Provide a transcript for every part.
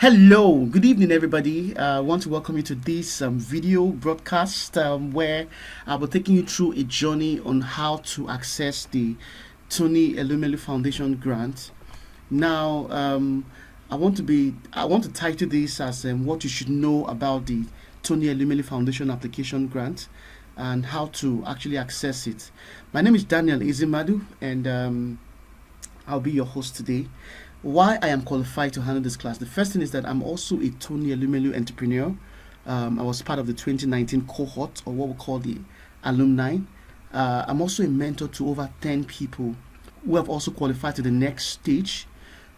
Hello, good evening, everybody. I want to welcome you to this video broadcast where I'll be taking you through a journey on how to access the Tony Elumelu Foundation grant. Now, I want to title this as what you should know about the Tony Elumelu Foundation application grant and how to actually access it. My name is Ezimadu, and I'll be your host today. Why I am qualified to handle this class. The first thing is that I'm also a Tony Elumelu entrepreneur. I was part of the 2019 cohort, or what we call the alumni. I'm also a mentor to over 10 people who have also qualified to the next stage.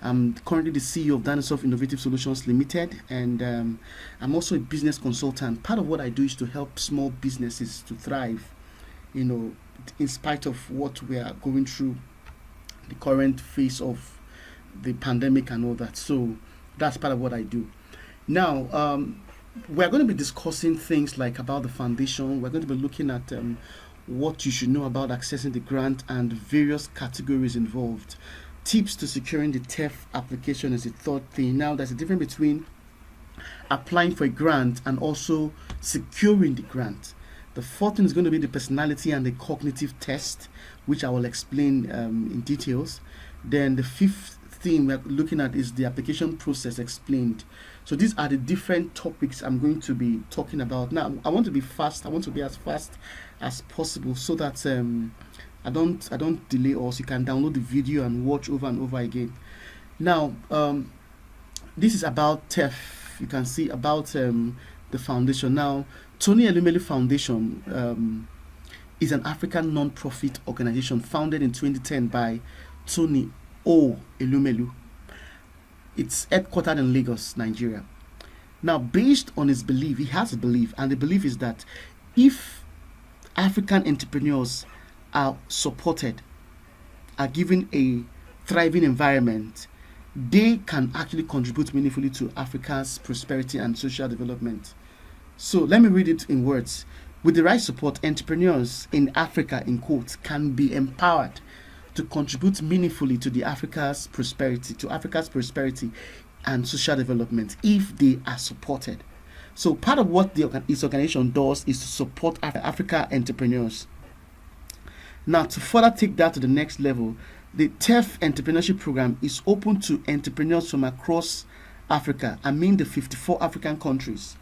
I'm currently the CEO of Danisoft Innovative Solutions Limited, and I'm also a business consultant. Part of what I do is to help small businesses to thrive, in spite of what we are going through, the current phase of the pandemic and all that. So that's part of what I do. Now, we're going to be discussing things like about the foundation. We're going to be looking at what you should know about accessing the grant and various categories involved. Tips to securing the TEF application is the third thing. Now, there's a difference between applying for a grant and also securing the grant. The fourth thing is going to be the personality and the cognitive test, which I will explain in details. Then the fifth thing we're looking at is the application process explained. So these are the different topics I'm going to be talking about. Now, I want to be fast. I want to be as fast as possible so that I don't delay us. You can download the video and watch over and over again. Now, this is about TEF. You can see about the foundation. Now, Tony Elumelu Foundation is an African non-profit organization founded in 2010 by Tony Elumelu. It's headquartered in Lagos, Nigeria. Now, based on his belief, he has a belief, and the belief is that if African entrepreneurs are supported, are given a thriving environment, they can actually contribute meaningfully to Africa's prosperity and social development. So let me read it in words. With the right support, entrepreneurs in Africa, in quotes, can be empowered to contribute meaningfully to Africa's prosperity and social development if they are supported. So part of what this organization does is to support Africa entrepreneurs. Now, to further take that to the next level, the TEF entrepreneurship program is open to entrepreneurs from across Africa, the 54 African countries,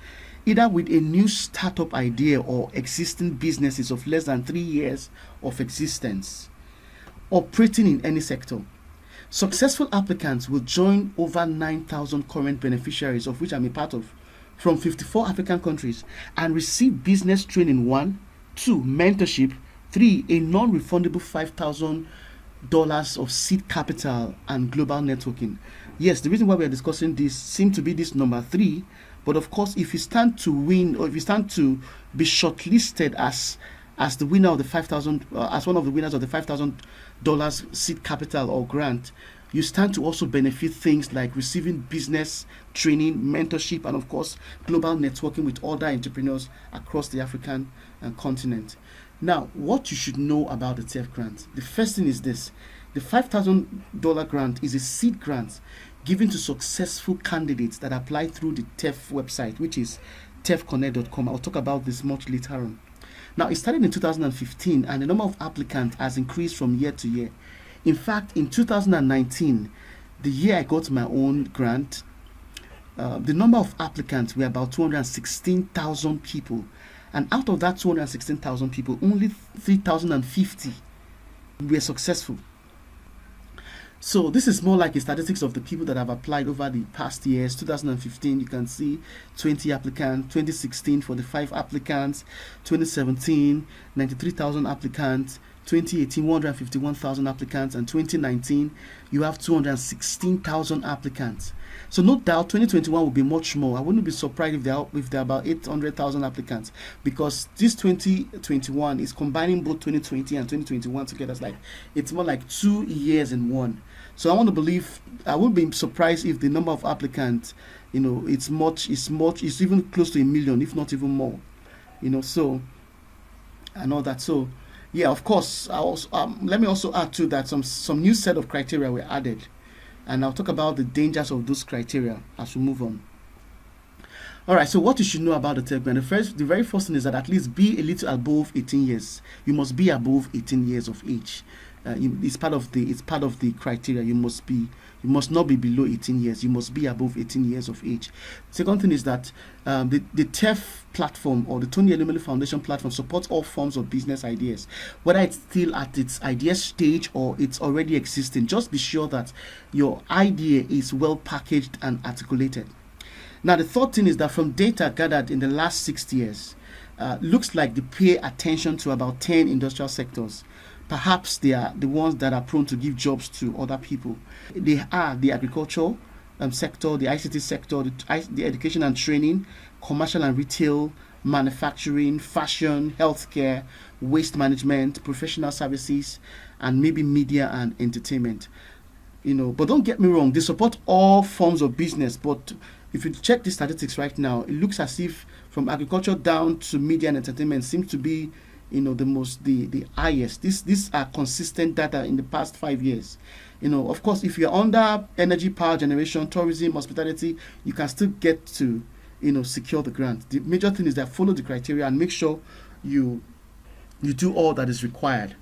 either with a new startup idea or existing businesses of less than 3 years of existence, operating in any sector. Successful applicants will join over 9,000 current beneficiaries, of which I'm a part of, from 54 African countries, and receive business training 1, 2, mentorship, 3, a non-refundable $5,000 of seed capital and global networking. Yes, the reason why we are discussing this seems to be this number 3, but of course, if you stand to win, or if you stand to be shortlisted as the winner of the 5,000, as one of the winners of the $5,000 seed capital or grant, you stand to also benefit things like receiving business training, mentorship, and of course, global networking with other entrepreneurs across the African continent. Now, what you should know about the TEF grant. The first thing is this. The $5,000 grant is a seed grant given to successful candidates that apply through the TEF website, which is tefconnect.com. I'll talk about this much later on. Now, it started in 2015, and the number of applicants has increased from year to year. In fact, in 2019, the year I got my own grant, the number of applicants were about 216,000 people. And out of that 216,000 people, only 3,050 were successful. So this is more like a statistics of the people that have applied over the past years. 2015, you can see 20 applicants. 2016, 45 applicants. 2017, 93,000 applicants. 2018, 151,000 applicants. And 2019, you have 216,000 applicants. So no doubt 2021 will be much more. I wouldn't be surprised if there are about 800,000 applicants, because this 2021 is combining both 2020 and 2021 together. It's more like 2 years in one. So I want to believe, I wouldn't be surprised if the number of applicants, it's even close to 1 million, if not even more. So and all that. So yeah, of course, let me also add to that some new set of criteria were added. And I'll talk about the dangers of those criteria as we move on. All right, so what you should know about the tech grant. The very first thing is that at least be a little above 18 years. You must be above 18 years of age. It's part of the criteria. You must not be below 18 years. You must be above 18 years of age. Second thing is that the TEF platform, or the Tony Elumelu Foundation platform, supports all forms of business ideas, whether it's still at its idea stage or it's already existing. Just be sure that your idea is well packaged and articulated. Now, the third thing is that from data gathered in the last 6 years, looks like they pay attention to about 10 industrial sectors. Perhaps they are the ones that are prone to give jobs to other people. They are the agricultural sector, the ICT sector, the education and training, commercial and retail, manufacturing, fashion, healthcare, waste management, professional services, and maybe media and entertainment. But don't get me wrong, they support all forms of business. But if you check the statistics right now, it looks as if from agriculture down to media and entertainment seems to be, the highest. These are consistent data in the past 5 years. Of course, if you're under energy, power generation, tourism, hospitality, you can still get to, secure the grant. The major thing is that follow the criteria and make sure you do all that is required.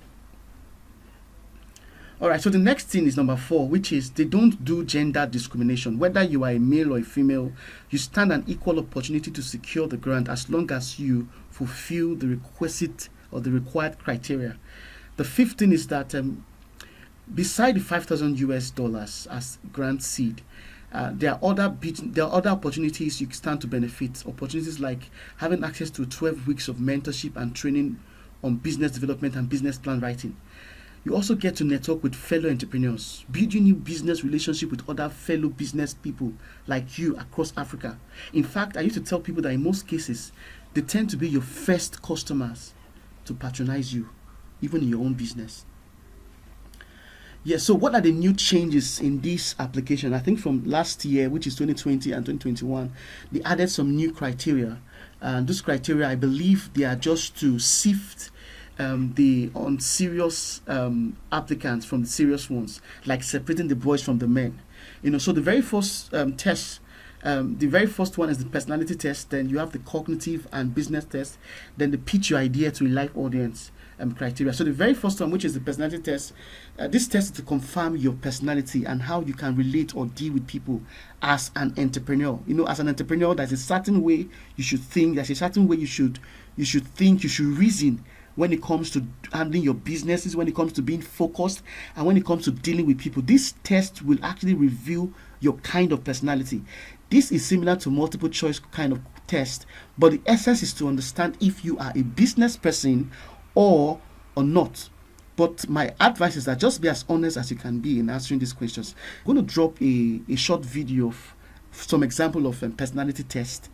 All right, so the next thing is number 4, which is they don't do gender discrimination. Whether you are a male or a female, you stand an equal opportunity to secure the grant as long as you fulfill the requisite or the required criteria. The fifth thing is that beside the $5,000 as grant seed, there are other opportunities you stand to benefit. Opportunities like having access to 12 weeks of mentorship and training on business development and business plan writing. You also get to network with fellow entrepreneurs, building new business relationship with other fellow business people like you across Africa. In fact, I used to tell people that in most cases, they tend to be your first customers to patronize you, even in your own business. So what are the new changes in this application? I think from last year, which is 2020 and 2021, they added some new criteria. And those criteria, I believe they are just to sift the unserious applicants from the serious ones, like separating the boys from the men. So the very first test, the very first one is the personality test. Then you have the cognitive and business test. Then the pitch your idea to a live audience criteria. So the very first one, which is the personality test, this test is to confirm your personality and how you can relate or deal with people as an entrepreneur. As an entrepreneur, there's a certain way you should think. There's a certain way you should think. You should reason when it comes to handling your businesses, when it comes to being focused, and when it comes to dealing with people. This test will actually reveal your kind of personality. This is similar to multiple choice kind of test, but the essence is to understand if you are a business person or not. But my advice is that just be as honest as you can be in answering these questions. I'm going to drop a short video of some example of personality test,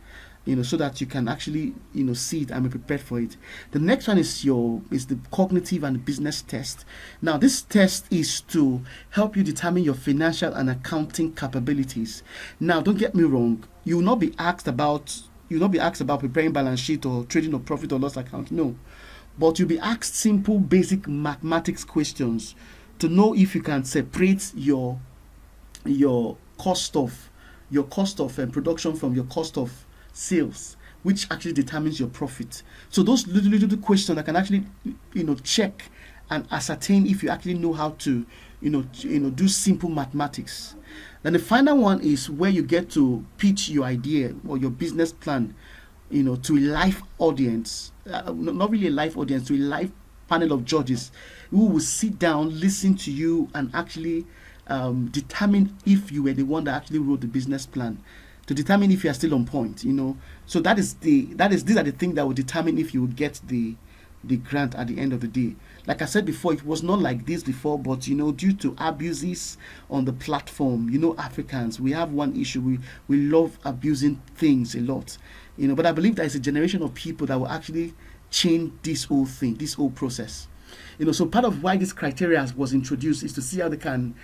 so that you can actually, see it and be prepared for it. The next one is the cognitive and business test. Now, this test is to help you determine your financial and accounting capabilities. Now, don't get me wrong. You will not be asked about preparing balance sheet or trading or profit or loss account. No, but you'll be asked simple, basic mathematics questions to know if you can separate your cost of production from your cost of sales, which actually determines your profit. So those little questions that can actually check and ascertain if you actually know how to do simple mathematics. Then the final one is where you get to pitch your idea or your business plan to a live audience, not really a live audience, to a live panel of judges who will sit down, listen to you, and actually determine if you were the one that actually wrote the business plan, to determine if you are still on point. So these are the things that will determine if you will get the grant at the end of the day. Like I said before, it was not like this before, but due to abuses on the platform, Africans, we have one issue. We love abusing things a lot. But I believe there is a generation of people that will actually change this whole thing, this whole process. So part of why this criteria was introduced is to see how they can,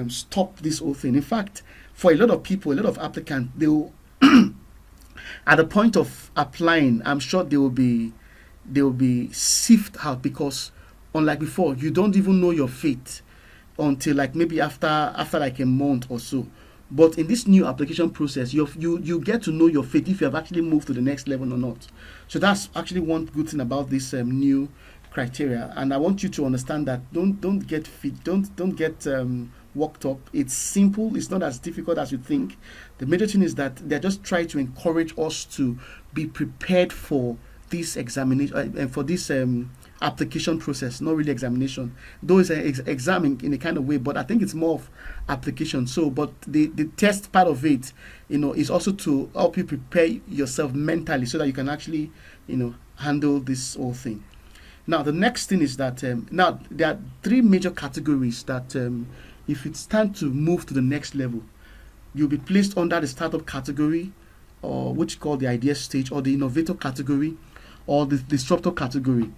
stop this whole thing. In fact, for a lot of people, a lot of applicants, they will, at the point of applying, I'm sure they will be sifted out, because unlike before, you don't even know your fate. until like maybe after like a month or so. But in this new application process, you get to know your faith if you have actually moved to the next level or not. So that's actually one good thing about this new criteria. And I want you to understand that don't get don't get worked up. It's simple. It's not as difficult as you think. The major thing is that they're just trying to encourage us to be prepared for this examination and for this application process, not really examination. Though it's an exam in a kind of way, but I think it's more of application. So, but the test part of it, is also to help you prepare yourself mentally so that you can actually, handle this whole thing. Now, the next thing is that now there are three major categories that if it's time to move to the next level, you'll be placed under the startup category, or which is called the idea stage, or the innovator category, or the disruptor category.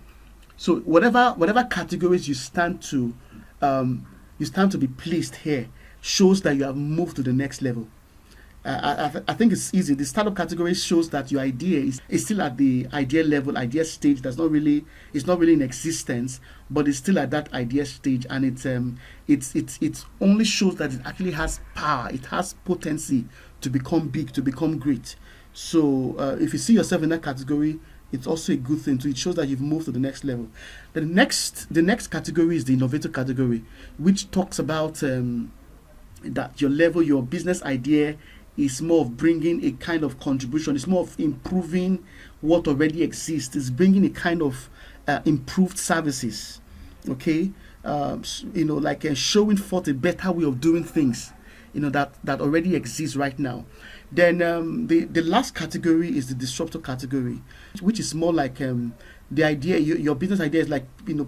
So whatever categories you stand to be placed here shows that you have moved to the next level. I think it's easy. The startup category shows that your idea is still at the idea level, idea stage. It's not really in existence, but it's still at that idea stage, and it only shows that it actually has power. It has potency to become big, to become great. So if you see yourself in that category, it's also a good thing too. It shows that you've moved to the next level. The next category is the innovator category, which talks about that your level, your business idea is more of bringing a kind of contribution. It's more of improving what already exists. It's bringing a kind of improved services. Okay, showing forth a better way of doing things. That already exists right now. Then the last category is the disruptor category, which is more like the idea, your business idea is like,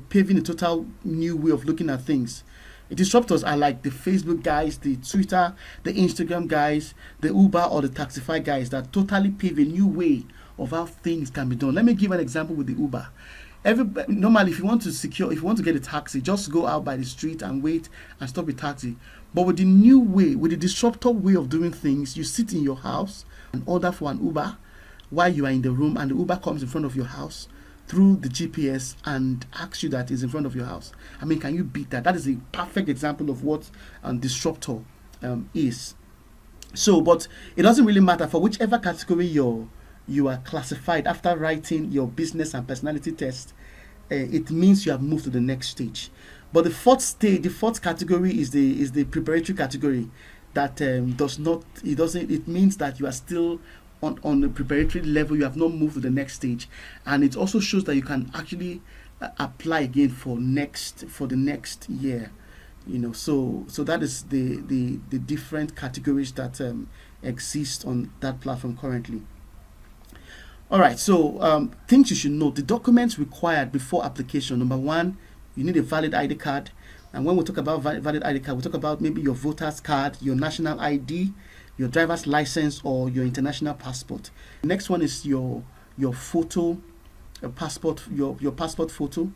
paving a total new way of looking at things. The disruptors are like the Facebook guys, the Twitter, the Instagram guys, the Uber or the Taxify guys that totally pave a new way of how things can be done. Let me give an example with the Uber. Normally, if you want to get a taxi, just go out by the street and wait and stop a taxi. But with the new way, with the disruptor way of doing things, you sit in your house and order for an Uber while you are in the room, and the Uber comes in front of your house through the GPS and asks you that is in front of your house. I mean, can you beat that? That is a perfect example of what disruptor is. So, but it doesn't really matter for whichever category you are classified after writing your business and personality test. It means you have moved to the next stage. But the fourth category is the preparatory category. That it means that you are still on the preparatory level. You have not moved to the next stage, and it also shows that you can actually apply again for the next year. So that is the different categories that exist on that platform currently. All right, so things you should know: the documents required before application. Number one, you need a valid ID card. And when we talk about valid ID card, we talk about maybe your voter's card, your national ID, your driver's license, or your international passport. The next one is your photo, passport, your passport photo.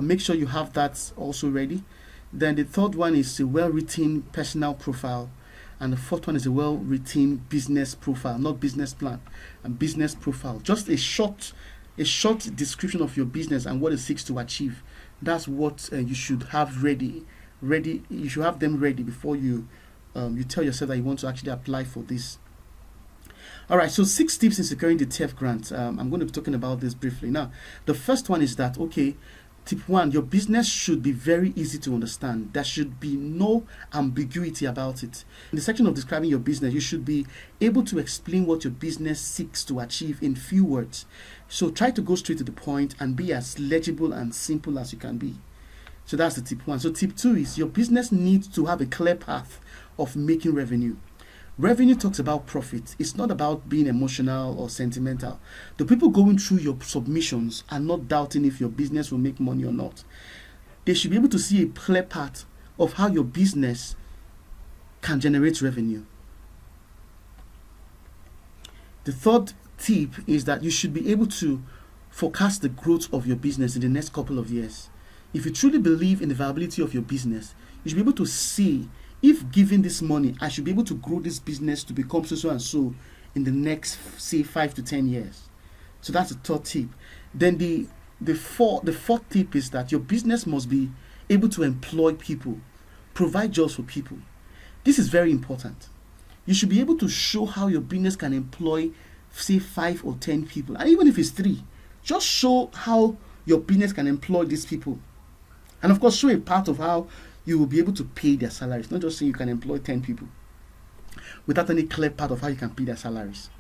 Make sure you have that also ready. Then the third one is a well-written personal profile. And the fourth one is a well-written business profile, not business plan, and business profile. Just a short description of your business and what it seeks to achieve. That's what you should have ready. You should have them ready before you tell yourself that you want to actually apply for this. All right, so 6 tips in securing the TEF grant. I'm going to be talking about this briefly. Now, the first one is that, tip 1, your business should be very easy to understand. There should be no ambiguity about it. In the section of describing your business, you should be able to explain what your business seeks to achieve in few words. So try to go straight to the point and be as legible and simple as you can be. So that's the tip 1. So tip 2 is your business needs to have a clear path of making revenue. Revenue talks about profit. It's not about being emotional or sentimental. The people going through your submissions are not doubting if your business will make money or not. They should be able to see a clear path of how your business can generate revenue. The third tip is that you should be able to forecast the growth of your business in the next couple of years. If you truly believe in the viability of your business, you should be able to see, if given this money, I should be able to grow this business to become so and so in the next, say, 5 to 10 years. So that's the third tip. Then the fourth tip is that your business must be able to employ people provide jobs for people. This is very important. You should be able to show how your business can employ, say, 5 or 10 people. And even if it's 3, just show how your business can employ these people. And of course, show a part of how you will be able to pay their salaries. Not just say you can employ 10 people without any clear part of how you can pay their salaries.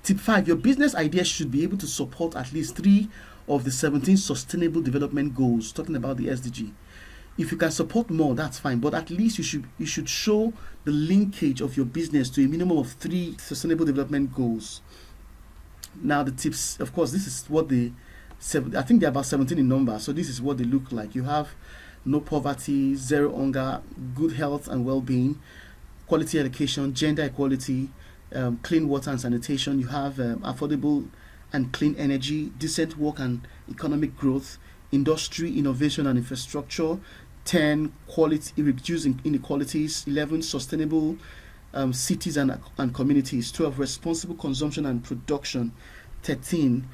Tip 5, your business idea should be able to support at least 3 of the 17 sustainable development goals, talking about the SDG. If you can support more, that's fine, but at least you should show the linkage of your business to a minimum of 3 sustainable development goals. Now the tips, of course, this is what I think they're about 17 in number, so this is what they look like. You have no poverty, zero hunger, good health and well-being, quality education, gender equality, clean water and sanitation. You have affordable and clean energy, decent work and economic growth, industry, innovation and infrastructure. 10, quality, reducing inequalities. 11, sustainable cities and communities. 12, responsible consumption and production. 13,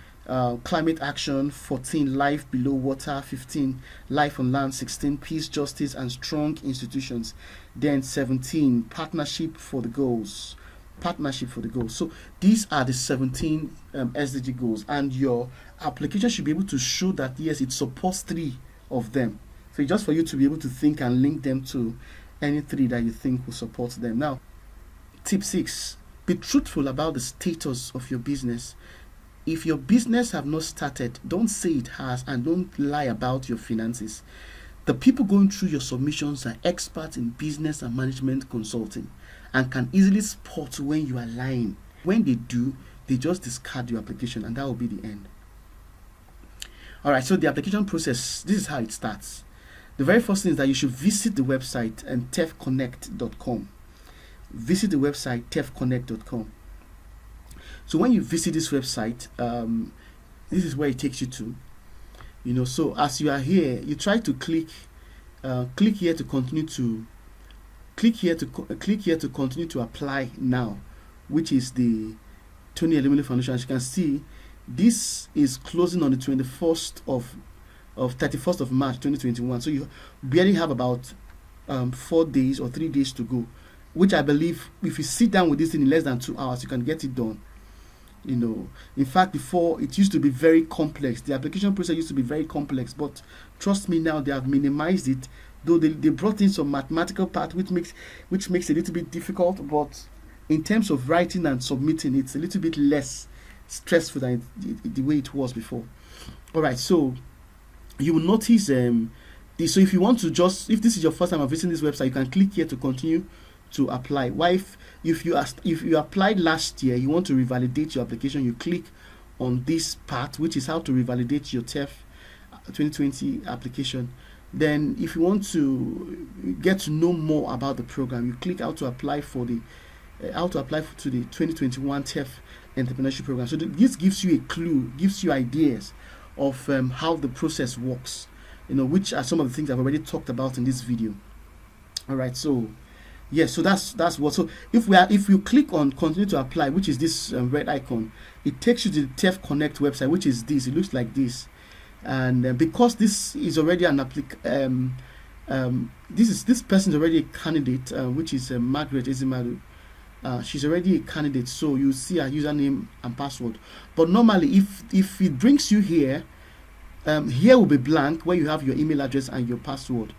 climate action. 14, life below water. 15, life on land. 16, peace, justice and strong institutions. Then 17, partnership for the goals. So these are the 17 SDG goals, and your application should be able to show that yes, it supports 3 of them. So just for you to be able to think and link them to any 3 that you think will support them. Now, tip 6, be truthful about the status of your business. If your business have not started, don't say it has, and don't lie about your finances. The people going through your submissions are experts in business and management consulting and can easily spot when you are lying. When they do, they just discard your application, and that will be the end. Alright, so the application process, this is how it starts. The very first thing is that you should visit the website and tefconnect.com. Visit the website tefconnect.com. So when you visit this website, this is where it takes you to. So as you are here, you try to click here to continue to click here to continue to apply now, which is the Tony Elumelu Foundation. As you can see, this is closing on the 31st of 31st of March 2021. So you barely have about 4 days or 3 days to go, which I believe if you sit down with this thing in less than 2 hours, you can get it done. In fact, before it used to be very complex. The application process used to be very complex, but trust me, now they have minimized it. Though they brought in some mathematical part, which makes it a little bit difficult, but in terms of writing and submitting, it's a little bit less stressful than the way it was before. All right, so you will notice so if you want to if this is your first time visiting this website, you can click here to continue to apply. If you applied last year, you want to revalidate your application, you click on this part, which is how to revalidate your TEF 2020 application. Then if you want to get to know more about the program, you click how to apply to the 2021 TEF entrepreneurship program. So this gives you a clue, gives you ideas of how the process works, which are some of the things I've already talked about in this video. All right, so yes, so that's what. So if you click on continue to apply, which is this red icon, it takes you to the TEF Connect website, which is this. It looks like this, and because this is already an this person is already a candidate, which is Margaret Ezimadu. She's already a candidate, so you see her username and password. But normally, if it brings you here, here will be blank where you have your email address and your password.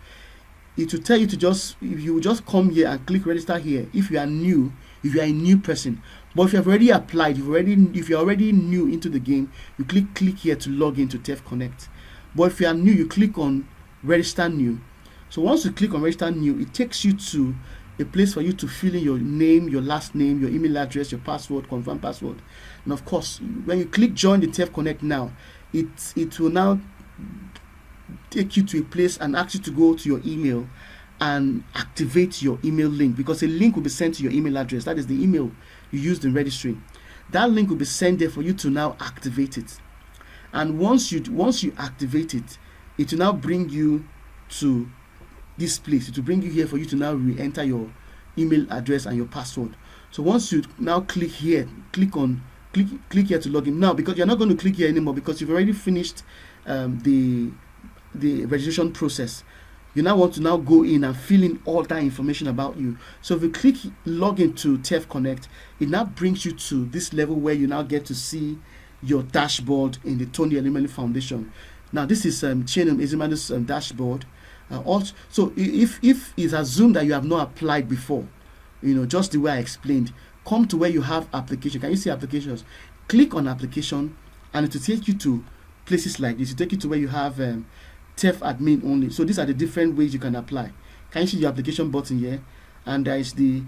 It will tell you if you just come here and click register here. If you are a new person. But if you have already applied, if you're already new into the game, you click here to log into TEF Connect. But if you are new, you click on register new. So once you click on register new, it takes you to a place for you to fill in your name, your last name, your email address, your password, confirm password. And of course, when you click join the TEF Connect now, it will now take you to a place and ask you to go to your email and activate your email link, because a link will be sent to your email address. That is the email you used in registering. That link will be sent there for you to now activate it. And once you activate it, it will now bring you to this place. It will bring you here for you to now re-enter your email address and your password. So once you now click here, click here to log in. Now, because you're not going to click here anymore because you've already finished the registration process. You now want to now go in and fill in all that information about you. So if you click log into TEF Connect, it now brings you to this level where you now get to see your dashboard in the Tony Elumelu Foundation. Now this is Chinum Ezimadu's dashboard. Also, so if it's assumed that you have not applied before, just the way I explained, come to where you have application. Can you see applications? Click on application, and it will take you to places like this. It will take you to where you have TEF admin only. So these are the different ways you can apply. Can you see your application button here? And there is the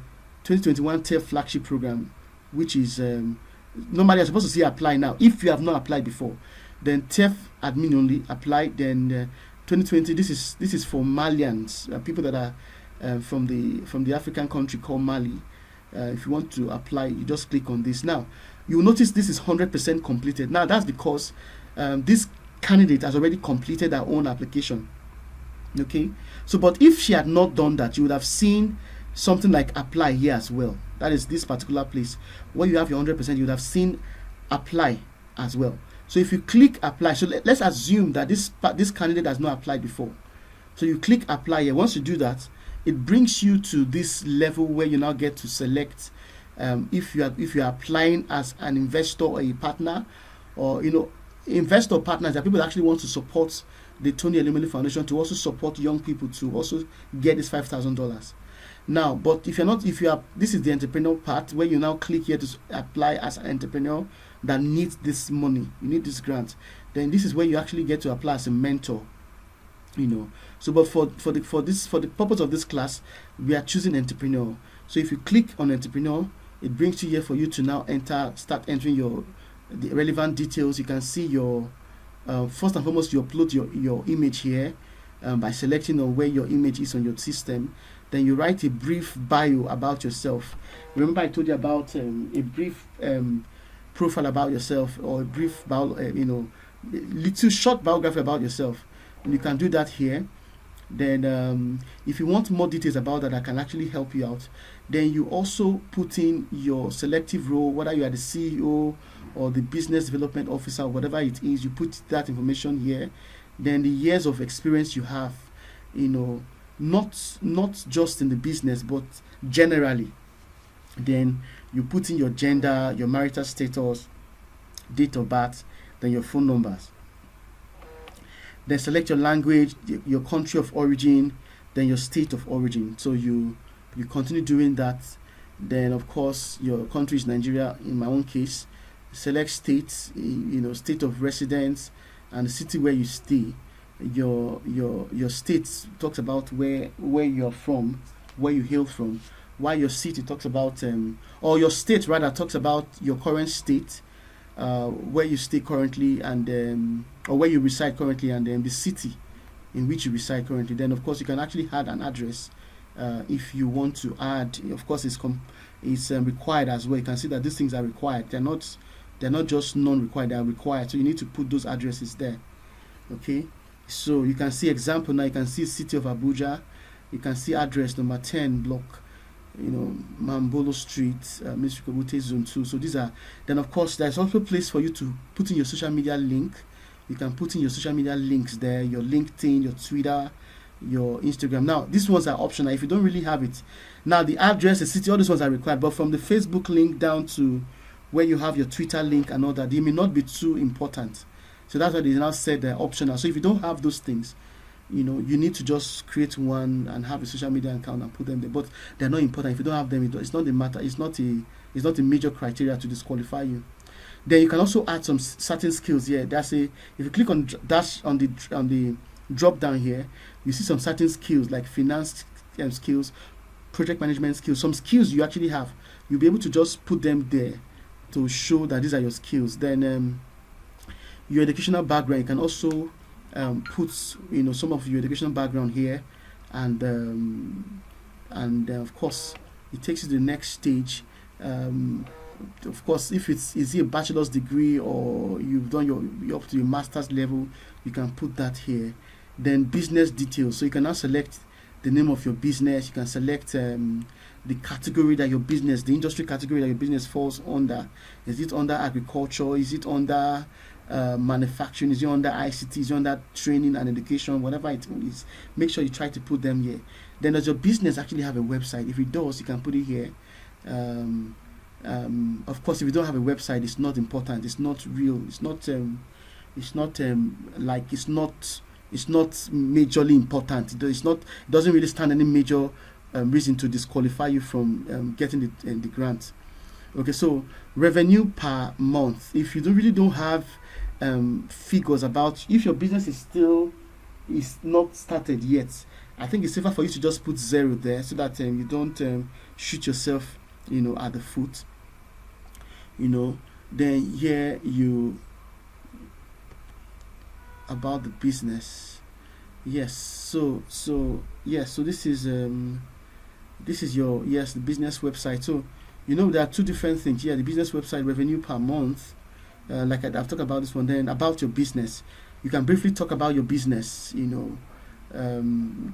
2021 TEF flagship program, which is normally you're supposed to see apply now. If you have not applied before, then TEF admin only apply. Then 2020, this is for Malians, people that are from the African country called Mali. If you want to apply, you just click on this. Now you will notice this is 100% completed. Now that's because this candidate has already completed her own application. Okay, so but if she had not done that, you would have seen something like apply here as well. That is this particular place where you have your 100%. You would have seen apply as well. So if you click apply, so let's assume that this candidate has not applied before. So you click apply here. Once you do that, it brings you to this level where you now get to select if you are applying as an investor or a partner, or investor partners. That people that actually want to support the Tony Elumelu Foundation, to also support young people to also get this $5,000. Now, but if you are, this is the entrepreneur part where you now click here to apply as an entrepreneur that needs this money, you need this grant. Then this is where you actually get to apply as a mentor. So but for the purpose of this class, we are choosing entrepreneur. So if you click on entrepreneur, it brings you here for you to now start entering the relevant details. You can see your first and foremost, you upload your image here by selecting on where your image is on your system. Then you write a brief bio about yourself. Remember I told you about a brief profile about yourself, or a brief little short biography about yourself. And you can do that here. Then if you want more details about that, I can actually help you out. Then you also put in your selective role, whether you are the CEO or the business development officer, whatever it is. You put that information here. Then the years of experience you have, not just in the business, but generally. Then you put in your gender, your marital status, date of birth, then your phone numbers. Then select your language, your country of origin, then your state of origin. So you continue doing that. Then of course your country is Nigeria. In my own case, select states, state of residence and the city where you stay. Your state talks about where you're from, where you hail from. While your city talks about or your state rather talks about your current state, where you stay currently, and or where you reside currently, and then the city in which you reside currently. Then of course you can actually add an address if you want to add. Of course it's required as well. You can see that these things are required. They're not just non-required, they are required. So you need to put those addresses there. Okay, so you can see example now. You can see city of Abuja. You can see address number 10 block, Mambolo Street, Mr. Kobute Zone 2. So these are, then of course there's also a place for you to put in your social media link. You can put in your social media links there, your LinkedIn, your Twitter, your Instagram. Now these ones are optional if you don't really have it. Now the address, the city, all these ones are required, but from the Facebook link down to where you have your Twitter link and all that, they may not be too important. So that's why they now said they're optional. So if you don't have those things, you need to just create one and have a social media account and put them there. But they're not important. If you don't have them, it's not the matter. It's not a major criteria to disqualify you. Then you can also add some certain skills here. If you click on dash on the drop down here, you see some certain skills like finance skills, project management skills, some skills you actually have. You'll be able to just put them there to show that these are your skills. Then your educational background, you can also put some of your educational background here, and of course it takes you to the next stage. Of course, if is it a bachelor's degree or you've done you're up to your master's level, you can put that here. Then business details, so you can now select the name of your business. You can select the category that your business, the industry category that your business falls under. Is it under agriculture? Is it under manufacturing? Is it under ICT? Is it under training and education? Whatever it is, make sure you try to put them here. Then does your business actually have a website? If it does, you can put it here. Of course, if you don't have a website, it's not important. It's not real. It's not. It's not like it's not. It's not majorly important. It's not. It doesn't really stand any major reason to disqualify you from getting the grant. Okay, so revenue per month. If you don't have figures about if your business is not started yet, I think it's safer for you to just put 0 there so that you don't shoot yourself, at the foot. Then here you about the business. Yes. So this is your the business website. So there are two different things here. The business website, revenue per month. Like I've talked about this one. Then about your business, you can briefly talk about your business.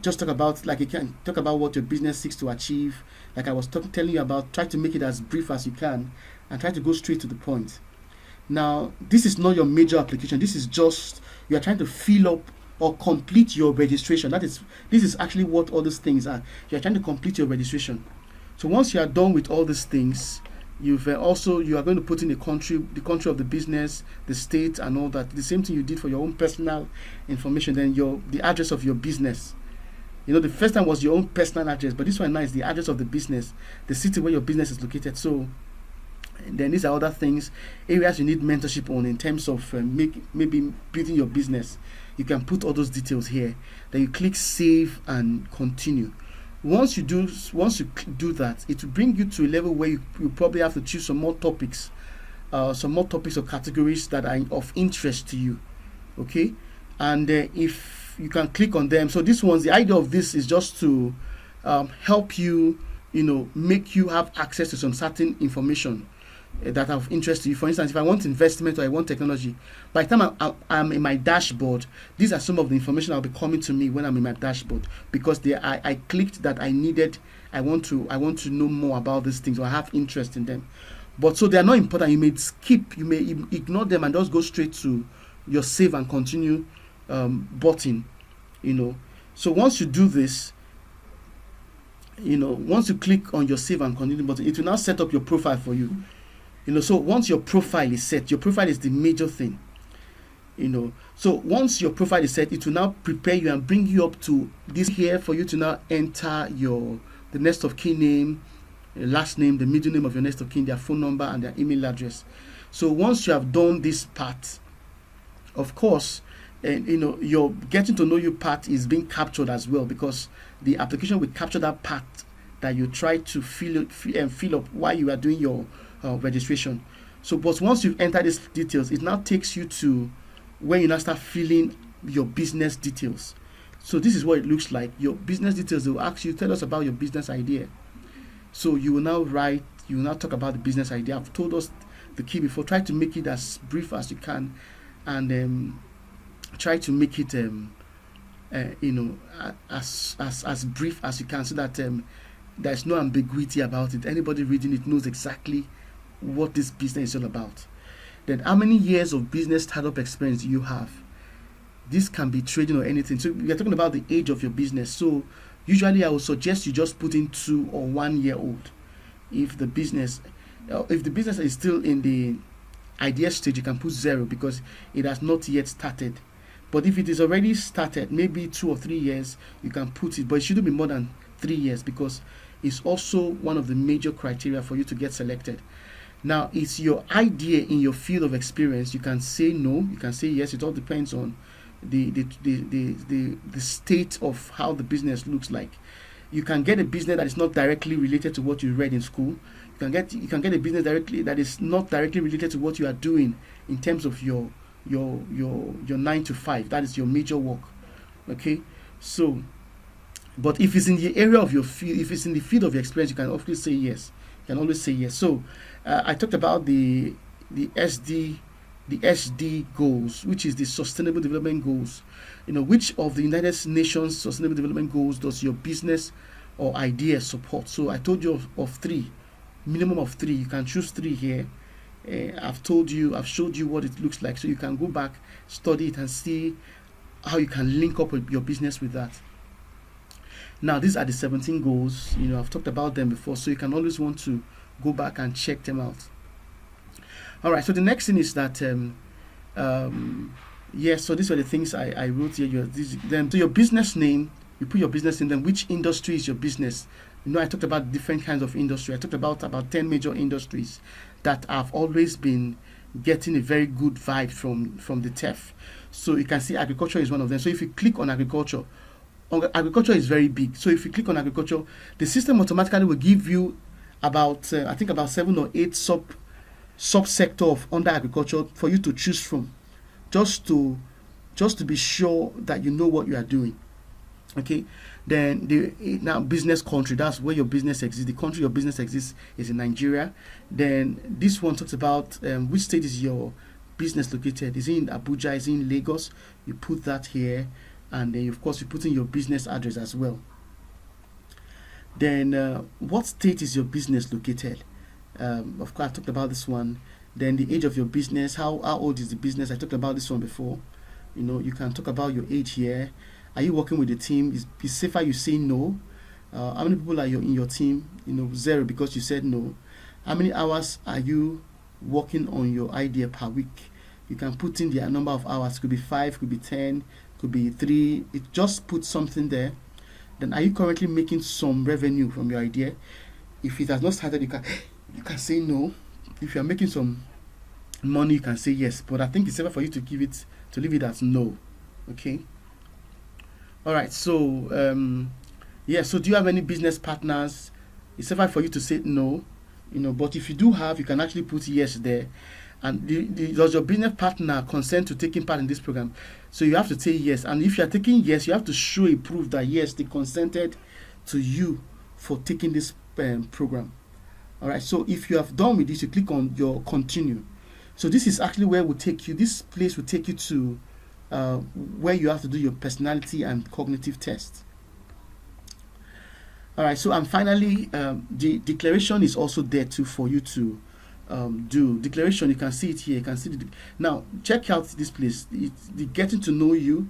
Just talk about, like, you can talk about what your business seeks to achieve. Like I was telling you about, try to make it as brief as you can and try to go straight to the point. Now, this is not your major application. This is just you are trying to fill up or complete your registration. This is actually what all these things are. You are trying to complete your registration. So once you are done with all these things, you are going to put in the country of the business, the state, and all that. The same thing you did for your own personal information. Then the address of your business. The first time was your own personal address, but this one now is the address of the business, the city where your business is located. So then these are other things, areas you need mentorship on in terms of maybe building your business. You can put all those details here. Then you click save and continue. Once you do that, it will bring you to a level where you probably have to choose some more topics or categories that are of interest to you. Okay, and if you can click on them. So the idea of this is just to help you, make you have access to some certain information that are of interest to you. For instance, if I want investment or I want technology, by the time I'm in my dashboard, these are some of the information that will be coming to me when I'm in my dashboard, because I clicked that I want to know more about these things, or I have interest in them. But so they are not important. You may ignore them and just go straight to your save and continue button. So once you do this, once you click on your save and continue button, it will now set up your profile for you. So once your profile is set, your profile is the major thing. So once your profile is set, it will now prepare you and bring you up to this here for you to now enter the next of kin name, last name, the middle name of your next of kin, their phone number and their email address. So once you have done this part, of course, your getting to know you part is being captured as well, because the application will capture that part that you try to fill up while you are doing your registration. So, but once you've entered these details, it now takes you to when you now start filling your business details. So this is what it looks like. Your business details, they will ask you, tell us about your business idea. So you will now talk about the business idea. I've told us the key before. Try to make it as brief as you can, and try to make it as brief as you can, so that there's no ambiguity about it. Anybody reading it knows exactly what this business is all about. Then how many years of business startup experience do you have? This can be trading or anything. So we are talking about the age of your business. So usually I would suggest you just put in 2 or 1 year old. If the business is still in the idea stage, you can put 0 because it has not yet started. But if it is already started, maybe 2 or 3 years, you can put it, but it shouldn't be more than 3 years, because it's also one of the major criteria for you to get selected. Now, it's your idea in your field of experience. You can say no, you can say yes. It all depends on the state of how the business looks like. You can get a business that is not directly related to what you read in school. You can get a business that is not directly related to what you are doing in terms of your 9 to 5. That is your major work. Okay, so but if it's in the area of your field, if it's in the field of your experience, you can always say yes. You can always say yes. So I talked about the SD goals, which is the Sustainable Development Goals. Which of the United Nations Sustainable Development Goals does your business or idea support? So I told you of 3, minimum of 3. You can choose 3 here. I've showed you what it looks like, so you can go back, study it, and see how you can link up with your business with that. Now, these are the 17 goals. I've talked about them before, so you can always want to go back and check them out. All right, so the next thing is that, so these were the things I wrote here. Then to your business name, you put your business name, then which industry is your business. I talked about different kinds of industry. I talked about 10 major industries that have always been getting a very good vibe from the TEF. So you can see agriculture is one of them. So if you click on agriculture is very big. So if you click on agriculture, the system automatically will give you about 7 or 8 subsector of under agriculture for you to choose from, just to be sure that you know what you are doing. Okay, then now business country, that's where your business exists. The country your business exists is in Nigeria. Then this one talks about which state is your business located. Is it in Abuja? Is it in Lagos? You put that here, and then of course you put in your business address as well. Then what state is your business located? Of course I talked about this one. Then the age of your business, how old is the business? I talked about this one before. You can talk about your age here. Are you working with a team? It's safer you say no. How many people are in your team? 0 because you said no. How many hours are you working on your idea per week? You can put in the number of hours. Could be 5, could be 10, could be 3. It just puts something there. Then are you currently making some revenue from your idea? If it has not started, you can say no. If you are making some money, you can say yes. But I think it's safer for you to leave it as no. Okay. All right, so so do you have any business partners? It's safer for you to say no, but if you do have, you can actually put yes there. And does your business partner consent to taking part in this program? So you have to say yes. And if you are taking yes, you have to show a proof that yes, they consented to you for taking this program. All right, so if you have done with this, you click on your continue. So this is actually where this place will take you to where you have to do your personality and cognitive test. All right, so and finally, the declaration is also there too for you to do. Declaration, you can see it here. You can see now. Check out this place. It's the getting to know you,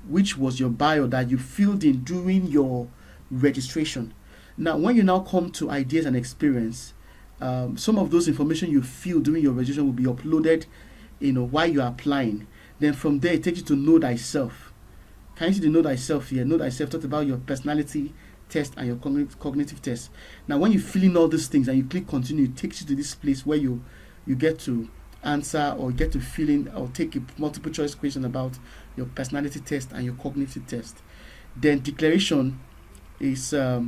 which was your bio that you filled in during your registration. Now, when you now come to ideas and experience, some of those information you fill during your registration will be uploaded, while you are applying. Then from there, it takes you to know thyself. Can you see the know thyself here? Know thyself talks about your personality test and your cognitive test. Now, when you fill in all these things and you click continue, it takes you to this place where you get to answer or get to fill in or take a multiple choice question about your personality test and your cognitive test. Then declaration is where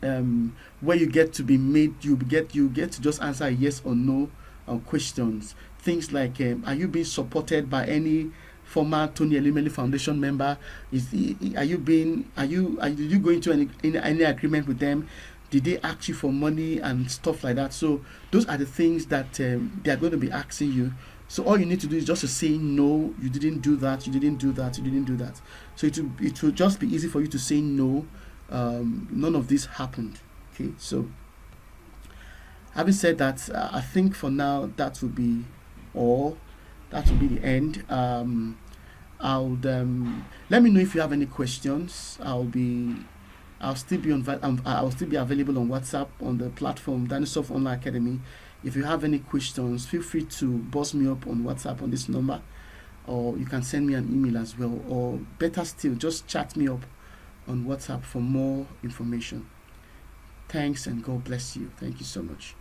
you get to be made. You get to just answer yes or no questions. Things like are you being supported by any former Tony Elumelu Foundation member? Did you go into any agreement with them? Did they ask you for money and stuff like that? So those are the things that they are going to be asking you. So all you need to do is just to say no, you didn't do that, you didn't do that, you didn't do that. So it will just be easy for you to say no. None of this happened. Okay, so having said that, I think for now that will be all. That will be the end. Let me know if you have any questions. I'll still be available on WhatsApp on the platform Danisoft Online Academy. If you have any questions, feel free to buzz me up on WhatsApp on this number, or you can send me an email as well, or better still, just chat me up on WhatsApp for more information. Thanks and God bless you. Thank you so much.